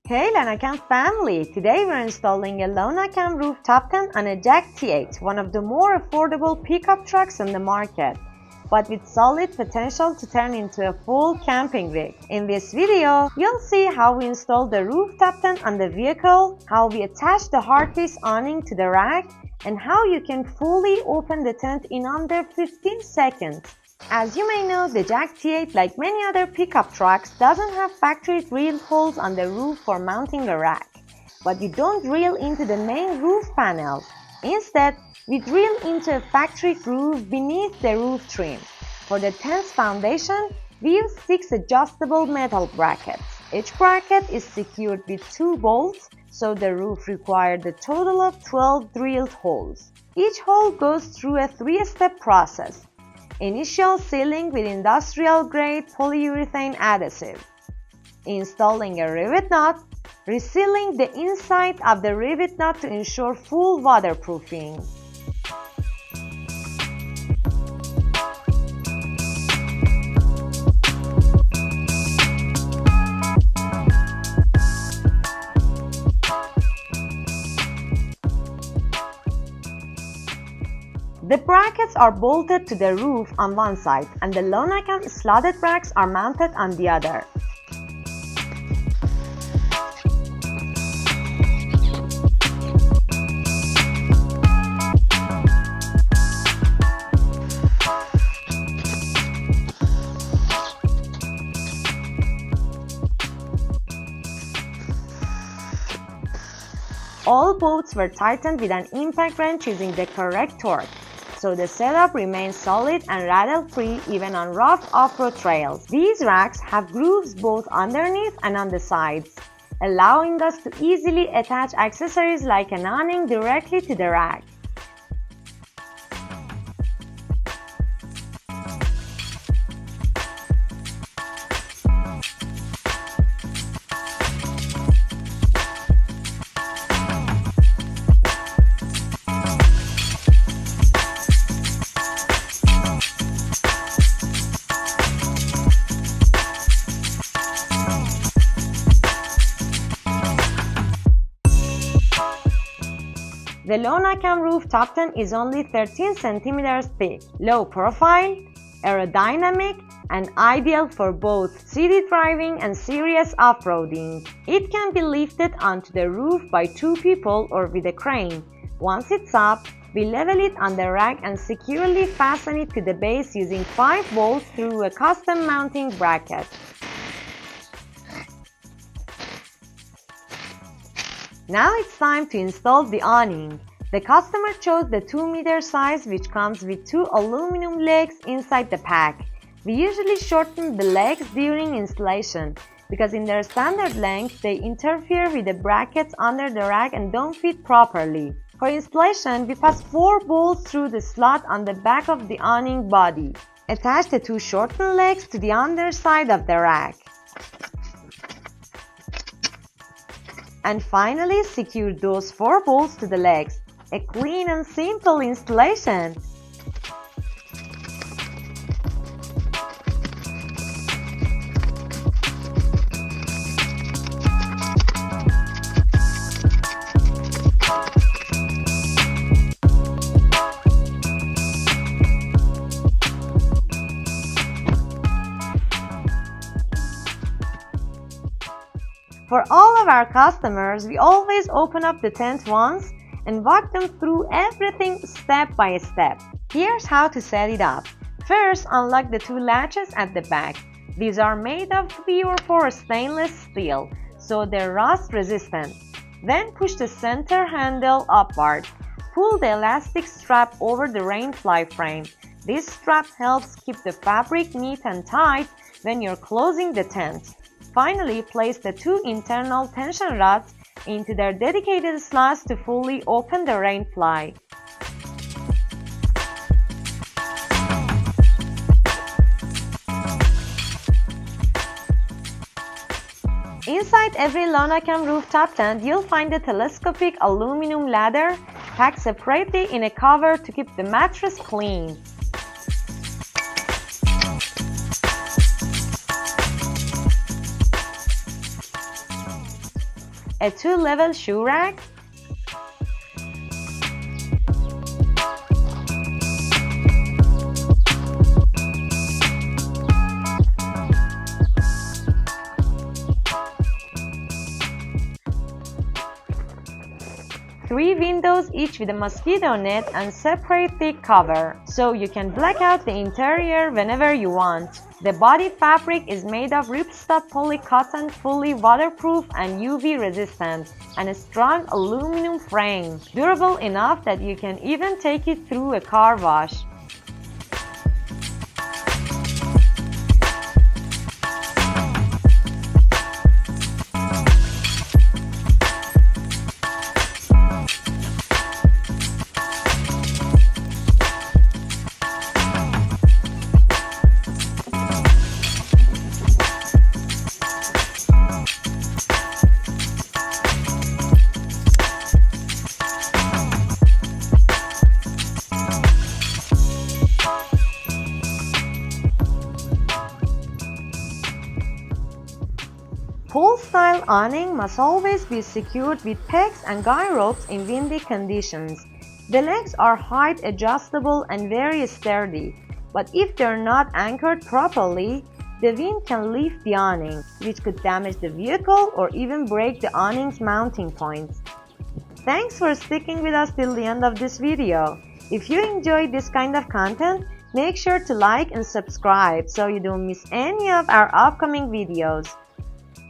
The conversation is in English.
Hey LonaCamp family! Today we're installing a LonaCamp Rooftop Tent on a JAC T8, one of the more affordable pickup trucks on the market, but with solid potential to turn into a full camping rig. In this video, you'll see how we installed the rooftop tent on the vehicle, how we attached the hardcase awning to the rack, and how you can fully open the tent in under 15 seconds. As you may know, the JAC T8, like many other pickup trucks, doesn't have factory drilled holes on the roof for mounting a rack. But we don't drill into the main roof panel. Instead, we drill into a factory groove beneath the roof trim. For the tent's foundation, we use 6 adjustable metal brackets. Each bracket is secured with 2 bolts, so the roof required a total of 12 drilled holes. Each hole goes through a 3-step process. Initial sealing with industrial-grade polyurethane adhesive, installing a rivet knot, resealing the inside of the rivet knot to ensure full waterproofing. The brackets are bolted to the roof on one side and the LonaCamp slotted racks are mounted on the other. All bolts were tightened with an impact wrench using the correct torque, so the setup remains solid and rattle-free even on rough off-road trails. These racks have grooves both underneath and on the sides, allowing us to easily attach accessories like an awning directly to the rack. The LonaCamp Rooftop Tent is only 13 cm thick, low profile, aerodynamic, and ideal for both city driving and serious off-roading. It can be lifted onto the roof by 2 people or with a crane. Once it's up, we level it on the rack and securely fasten it to the base using 5 bolts through a custom mounting bracket. Now it's time to install the awning. The customer chose the 2-meter size, which comes with 2 aluminum legs inside the pack. We usually shorten the legs during installation because in their standard length they interfere with the brackets under the rack and don't fit properly. For installation, we pass 4 bolts through the slot on the back of the awning body. Attach the 2 shortened legs to the underside of the rack. And finally, secure those 4 bolts to the legs. A clean and simple installation. For all of our customers, we always open up the tent once and walk them through everything step by step. Here's how to set it up. First, unlock the 2 latches at the back. These are made of pure stainless steel, so they're rust resistant. Then push the center handle upward. Pull the elastic strap over the rainfly frame. This strap helps keep the fabric neat and tight when you're closing the tent. Finally, place the 2 internal tension rods into their dedicated slots to fully open the rainfly. Inside every LonaCamp rooftop tent, you'll find a telescopic aluminum ladder packed separately in a cover to keep the mattress clean. a 2-level shoe rack, three windows each with a mosquito net and separate thick cover, so you can black out the interior whenever you want. The body fabric is made of ripstop polycotton, fully waterproof and UV resistant, and a strong aluminum frame, durable enough that you can even take it through a car wash. Pole-style awning must always be secured with pegs and guy ropes in windy conditions. The legs are height adjustable and very sturdy, but if they're not anchored properly, the wind can lift the awning, which could damage the vehicle or even break the awning's mounting points. Thanks for sticking with us till the end of this video. If you enjoyed this kind of content, make sure to like and subscribe so you don't miss any of our upcoming videos.